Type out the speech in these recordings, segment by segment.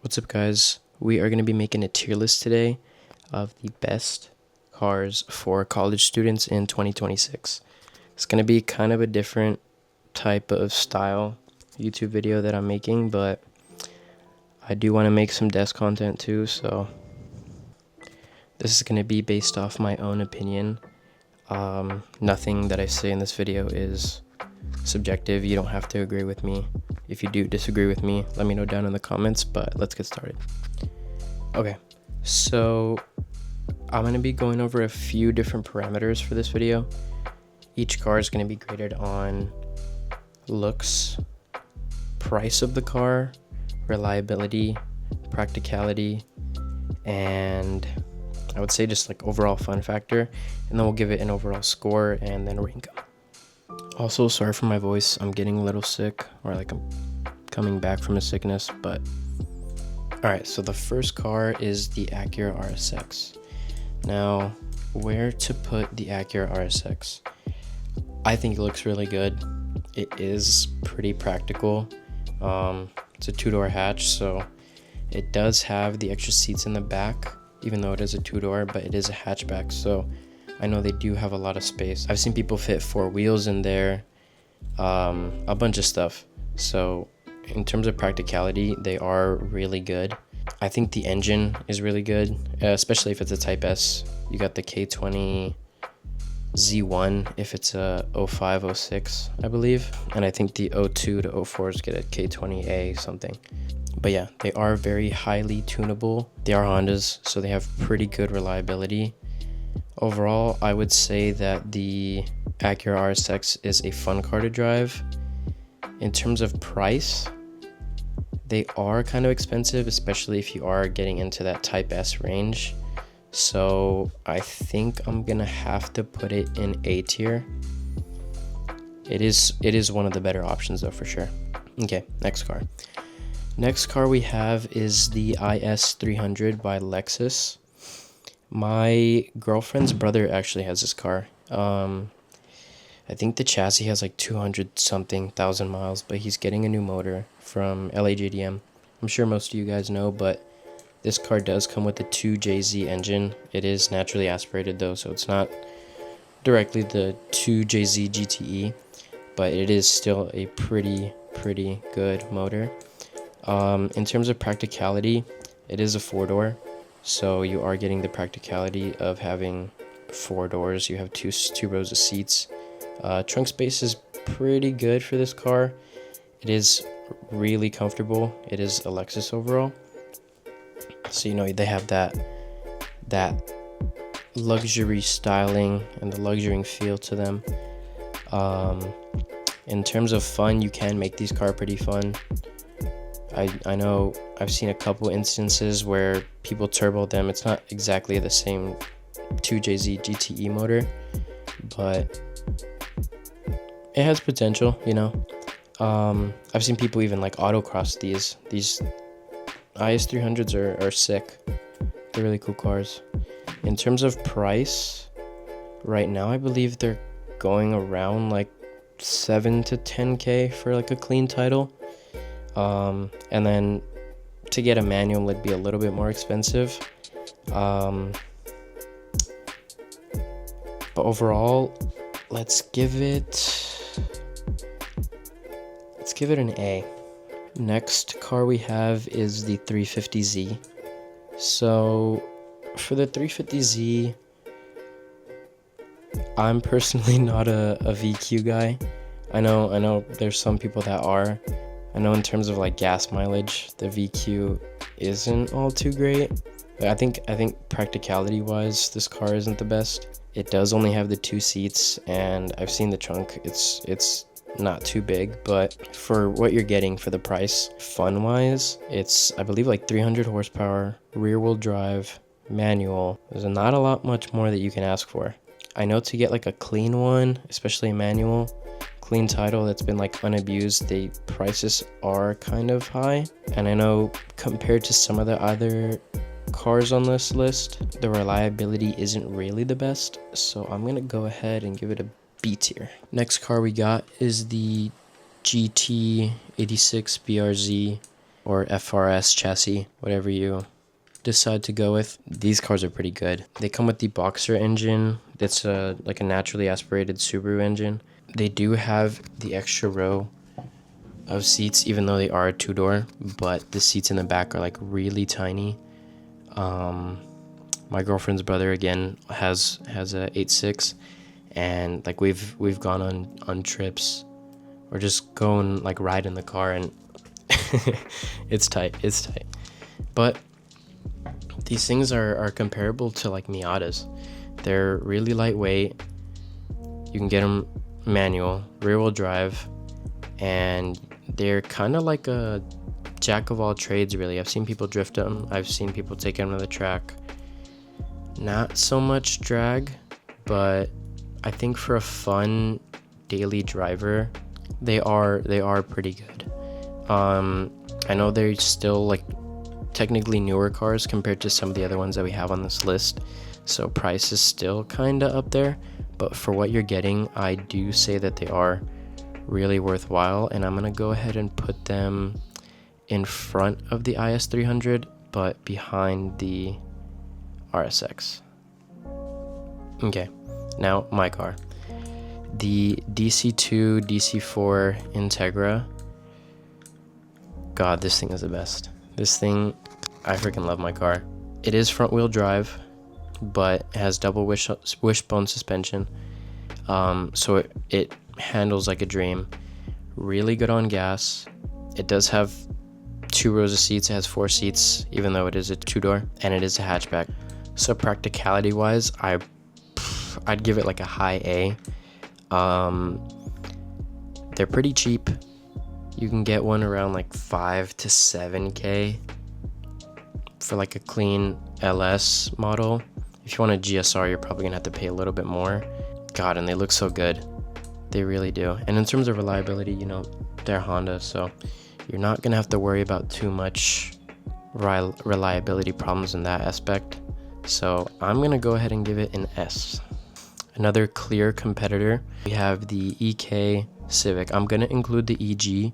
What's up, guys? We are going to be making a tier list today of the best cars for college students in 2026. It's going to be kind of a different type of style YouTube video that I'm making, but I do want to make some desk content too, so this is going to be based off my own opinion. Nothing that I say in this video is subjective. You don't have to agree with me. If you do disagree with me, let me know down in the comments, but let's get started. Okay, so I'm going to be going over a few different parameters for this video. Each car is going to be graded on looks, price of the car, reliability, practicality, and I would say just like overall fun factor, and then we'll give it an overall score and then rank them. Also, sorry for my voice. I'm getting a little sick, or like I'm coming back from a sickness, but alright, so the first car is the Acura RSX. Now, where to put the Acura RSX? I think it looks really good. It is pretty practical. It's a two-door hatch, so it does have the extra seats in the back, even though it is a two-door, but it is a hatchback, so I know they do have a lot of space. I've seen people fit 4 wheels in there, a bunch of stuff. So in terms of practicality, they are really good. I think the engine is really good, especially if it's a Type S. You got the K20 Z1 if it's a 05, 06, I believe. And I think the 02 to 04s get a K20A something. But yeah, they are very highly tunable. They are Hondas, so they have pretty good reliability. Overall, I would say that the Acura RSX is a fun car to drive. In terms of price, they are kind of expensive, especially if you are getting into that Type S range. So I think I'm gonna have to put it in A tier. It is one of the better options though, for sure. Okay, next car. Next car we have is the IS300 by Lexus. My girlfriend's brother actually has this car. I think the chassis has like 200 something thousand miles, but he's getting a new motor from LAJDM. I'm sure most of you guys know, but this car does come with a 2JZ engine. It is naturally aspirated though, so it's not directly the 2JZ GTE, but it is still a pretty good motor. In terms of practicality, it is a 4-door. So you are getting the practicality of having 4 doors. You have two rows of seats. Trunk space is pretty good for this car. It is really comfortable. It is a Lexus overall. So they have that luxury styling and the luxury feel to them. In terms of fun, you can make these cars pretty fun. I know I've seen a couple instances where people turbo them. It's not exactly the same 2JZ GTE motor, but it has potential, I've seen people even like autocross these IS300s are sick. They're really cool cars. In terms of price, right now I believe they're going around like 7 to 10K for like a clean title. And then to get a manual it'd be a little bit more expensive. But overall, let's give it an A. Next car we have is the 350Z. So for the 350Z, I'm personally not a VQ guy. I know there's some people that are. I know in terms of like gas mileage, the VQ isn't all too great. But I think practicality wise, this car isn't the best. It does only have the 2 seats, and I've seen the trunk. It's not too big, but for what you're getting for the price, fun wise, it's I believe like 300 horsepower, rear wheel drive, manual. There's not a lot much more that you can ask for. I know to get like a clean one, especially a manual, clean title that's been like unabused, the prices are kind of high. And I know compared to some of the other cars on this list, the reliability isn't really the best, so I'm gonna go ahead and give it a B tier. Next car we got is the GT86 BRZ. or FRS chassis, whatever you decide to go with. These cars are pretty good. They come with the Boxer engine. That's like a naturally aspirated Subaru engine. They do have the extra row of seats, even though they are a two-door, but the seats in the back are like really tiny. My girlfriend's brother again has a 8.6, and like we've gone on trips or just going like ride in the car, and it's tight. But these things are comparable to like Miatas. They're really lightweight. You can get them manual, rear wheel drive, and they're kind of like a jack of all trades, really. I've seen people drift them. I've seen people take them to the track. Not so much drag, but I think for a fun daily driver, they are pretty good. I know they're still like technically newer cars compared to some of the other ones that we have on this list, so price is still kind of up there, but for what you're getting, I do say that they are really worthwhile, and I'm gonna go ahead and put them in front of the IS300 but behind the RSX. Okay, now my car, the DC2 DC4 Integra. God, this thing is the best. This thing, I freaking love my car. It is front wheel drive, but it has double wishbone suspension, so it handles like a dream. Really good on gas. It does have 2 rows of seats. It has 4 seats, even though it is a two-door, and it is a hatchback. So practicality wise, I'd give it like a high A. They're pretty cheap. You can get one around like 5 to 7K for like a clean LS model. If you want a GSR, you're probably gonna have to pay a little bit more. God, and they look so good. They really do. And in terms of reliability, you know, they're Honda, so you're not gonna have to worry about too much reliability problems in that aspect. So I'm gonna go ahead and give it an S. Another clear competitor, we have the EK Civic. I'm gonna include the EG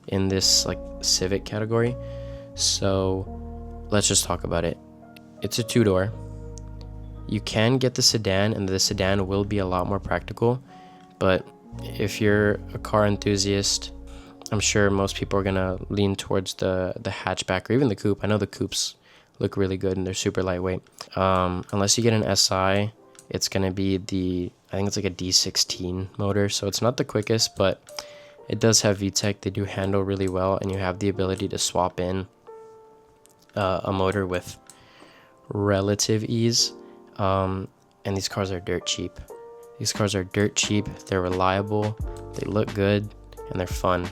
in this like Civic category, so let's just talk about it. It's a two-door. You can get the sedan, and the sedan will be a lot more practical, but if you're a car enthusiast, I'm sure most people are gonna lean towards the hatchback or even the coupe. I know the coupes look really good and they're super lightweight. Unless you get an SI, it's gonna be I think it's like a D16 motor, so it's not the quickest, but it does have VTEC. They do handle really well, and you have the ability to swap in a motor with relative ease. And these cars are dirt cheap. They're reliable, they look good, and they're fun.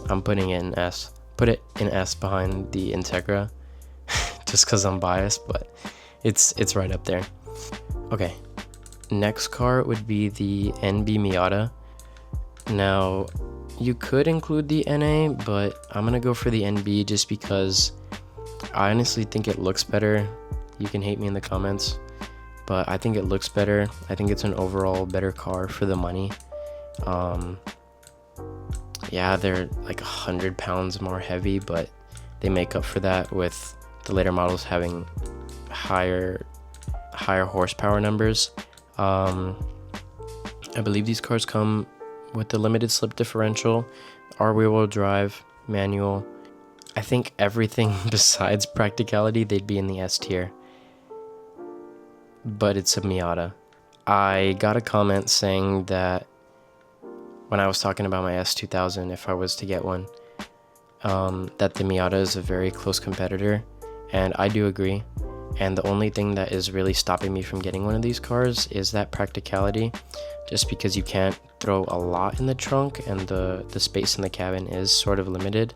I'm putting it in S. Put it in S behind the Integra just because I'm biased, but it's right up there. Okay, next car would be the NB Miata. Now, you could include the NA, but I'm gonna go for the NB just because I honestly think it looks better. You can hate me in the comments, but I think it looks better. I think it's an overall better car for the money. Yeah, they're like 100 pounds more heavy, but they make up for that with the later models having higher horsepower numbers. I believe these cars come with the limited slip differential, rear-wheel drive, manual. I think everything besides practicality, they'd be in the S tier. But it's a Miata. I got a comment saying that when I was talking about my S2000, if I was to get one, that the Miata is a very close competitor, and I do agree. And the only thing that is really stopping me from getting one of these cars is that practicality, just because you can't throw a lot in the trunk and the space in the cabin is sort of limited.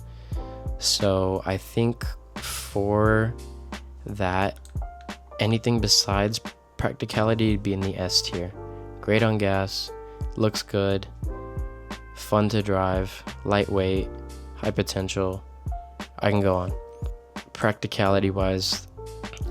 So I think for that, anything besides practicality would be in the S tier. Great on gas, looks good, fun to drive, lightweight, high potential. I can go on. Practicality wise,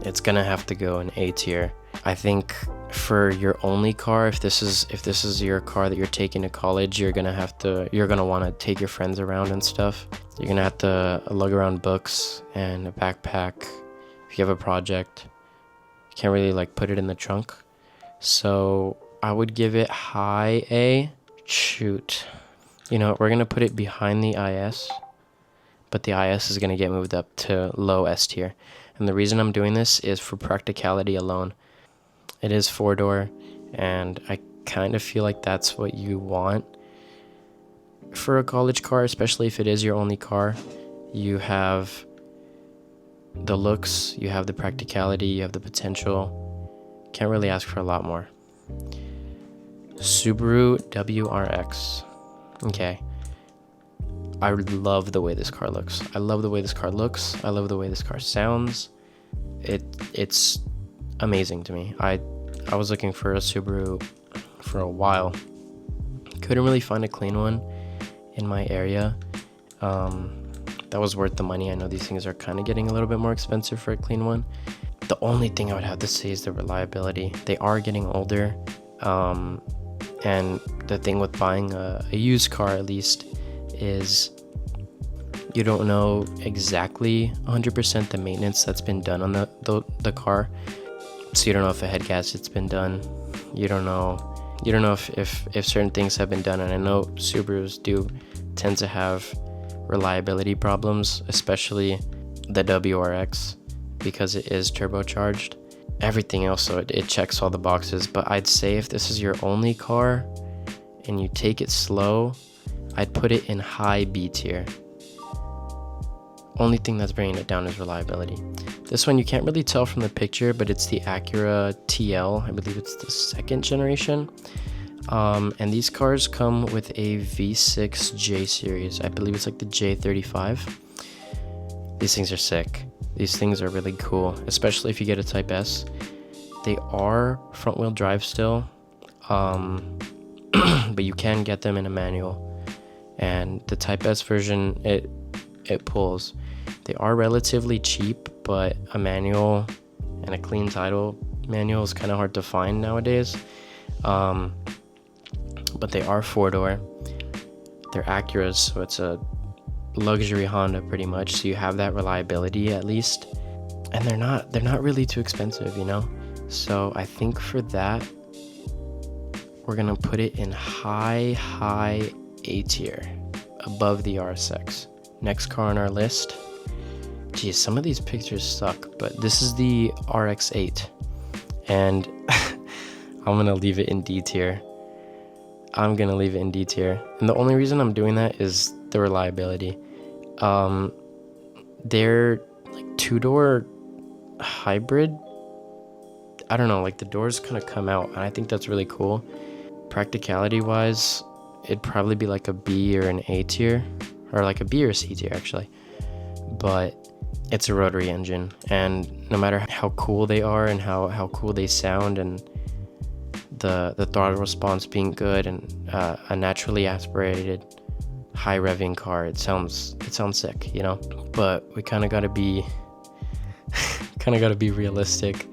it's gonna have to go in A tier. I think for your only car, if this is your car that you're taking to college, you're gonna want to take your friends around and stuff. You're gonna have to lug around books and a backpack. If you have a project, you can't really like put it in the trunk. So I would give it high A. Shoot, you know, we're gonna put it behind the IS, but the IS is gonna get moved up to low S tier. And the reason I'm doing this is for practicality alone. It is 4-door, and I kind of feel like that's what you want for a college car, especially if it is your only car. You have the looks, you have the practicality, you have the potential. Can't really ask for a lot more. Subaru WRX. Okay. I love the way this car looks. I love the way this car looks. I love the way this car sounds. It's amazing to me. I was looking for a Subaru for a while. Couldn't really find a clean one in my area. That was worth the money. I know these things are kind of getting a little bit more expensive for a clean one. The only thing I would have to say is the reliability. They are getting older. And the thing with buying a used car, at least, is you don't know exactly 100% the maintenance that's been done on the car. So you don't know if a head gasket's been done. You don't know if certain things have been done. And I know Subarus do tend to have reliability problems, especially the WRX, because it is turbocharged. Everything else, so it checks all the boxes. But I'd say if this is your only car and you take it slow, I'd put it in high B tier. Only thing that's bringing it down is reliability. This one you can't really tell from the picture, but it's the Acura TL. I believe it's the 2nd generation. And these cars come with a V6 J series. I believe it's like the J35. These things are sick. These things are really cool, especially if you get a Type S. They are front-wheel drive still, but you can get them in a manual. And the Type S version, it pulls. They are relatively cheap, but a manual and a clean title manual is kind of hard to find nowadays. But they are 4-door. They're Acuras, so it's a luxury Honda pretty much, so you have that reliability at least. And they're not really too expensive, you know. So I think for that, we're gonna put it in high A tier, above the RSX. Next car on our list. Geez, some of these pictures suck, but this is the RX-8, and I'm gonna leave it in D tier. And the only reason I'm doing that is the reliability. They're like 2-door hybrid. I don't know, like the doors kind of come out, and I think that's really cool. Practicality wise, it'd probably be like a B or an A tier, or like a B or a C tier actually. But it's a rotary engine, and no matter how cool they are and how cool they sound, and the throttle response being good, and a naturally aspirated high revving car, it sounds sick, you know. But we kind of got to be realistic.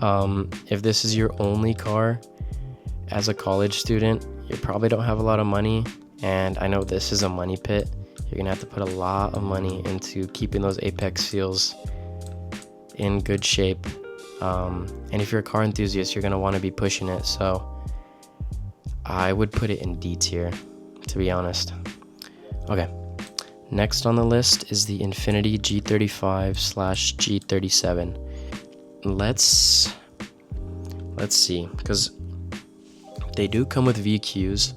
If this is your only car as a college student, you probably don't have a lot of money, and I know this is a money pit. You're gonna have to put a lot of money into keeping those apex seals in good shape. And if you're a car enthusiast, you're gonna want to be pushing it, so I would put it in D tier, to be honest. Okay, next on the list is the Infiniti G35/G37. Let's see, because they do come with VQs.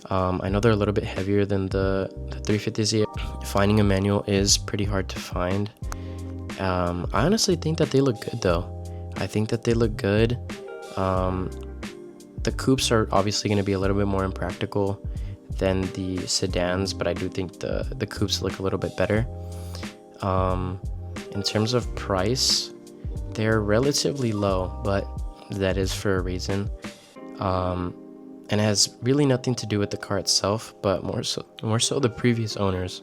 I know they're a little bit heavier than the 350Z. Finding a manual is pretty hard to find. I honestly think that they look good though. I think that they look good. The coupes are obviously going to be a little bit more impractical than the sedans, but I do think the coupes look a little bit better. In terms of price, they're relatively low, but that is for a reason. And it has really nothing to do with the car itself, but more so the previous owners.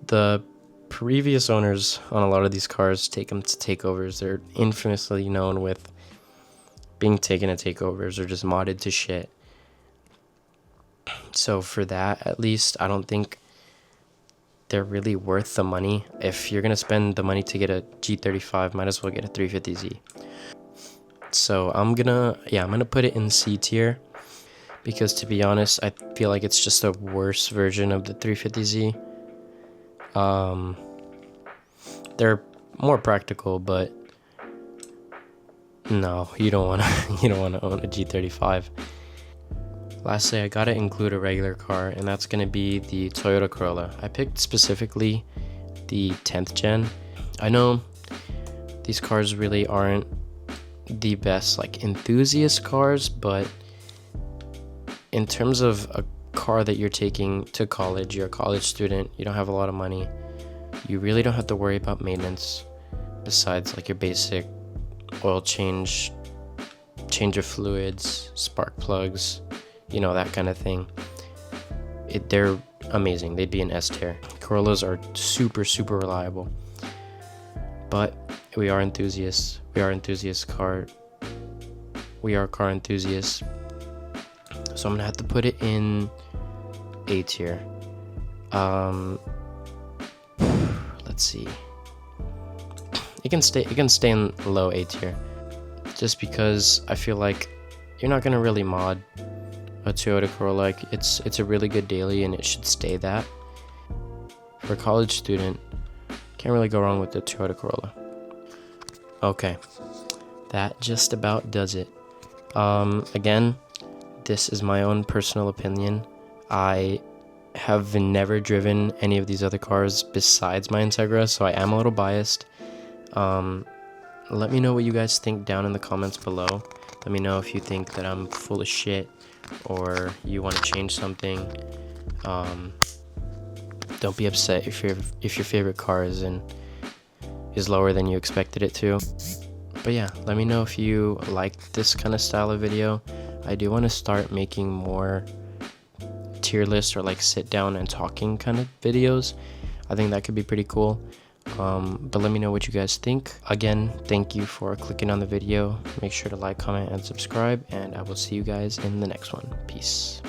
The previous owners on a lot of these cars take them to takeovers. They're infamously known with being taken to takeovers or just modded to shit. So for that, at least, I don't think they're really worth the money. If you're gonna spend the money to get a G35, might as well get a 350Z. So I'm gonna put it in C tier, because to be honest, I feel like it's just a worse version of the 350Z. They're more practical, but no, you don't wanna own a G35. Lastly, I gotta include a regular car, and that's gonna be the Toyota Corolla. I picked specifically the 10th gen. I know these cars really aren't the best like enthusiast cars, but in terms of a car that you're taking to college, you're a college student, you don't have a lot of money, you really don't have to worry about maintenance besides like your basic oil change of fluids, spark plugs, you know, that kind of thing. They're amazing. They'd be an S tier. Corollas are super reliable, but we are enthusiasts. We are car enthusiasts. So I'm gonna have to put it in A tier. Let's see. It can stay in low A tier, just because I feel like you're not gonna really mod a Toyota Corolla. Like it's a really good daily, and it should stay that. For a college student, can't really go wrong with the Toyota Corolla. Okay, that just about does it. Again, this is my own personal opinion. I have never driven any of these other cars besides my Integra, so I am a little biased. Let me know what you guys think down in the comments below. Let me know if you think that I'm full of shit, or you want to change something. Don't be upset if your favorite car is lower than you expected it to. But yeah, let me know if you like this kind of style of video. I do want to start making more tier lists or like sit down and talking kind of videos. I think that could be pretty cool. But let me know what you guys think. Again, thank you for clicking on the video. Make sure to like, comment, and subscribe, and I will see you guys in the next one. Peace.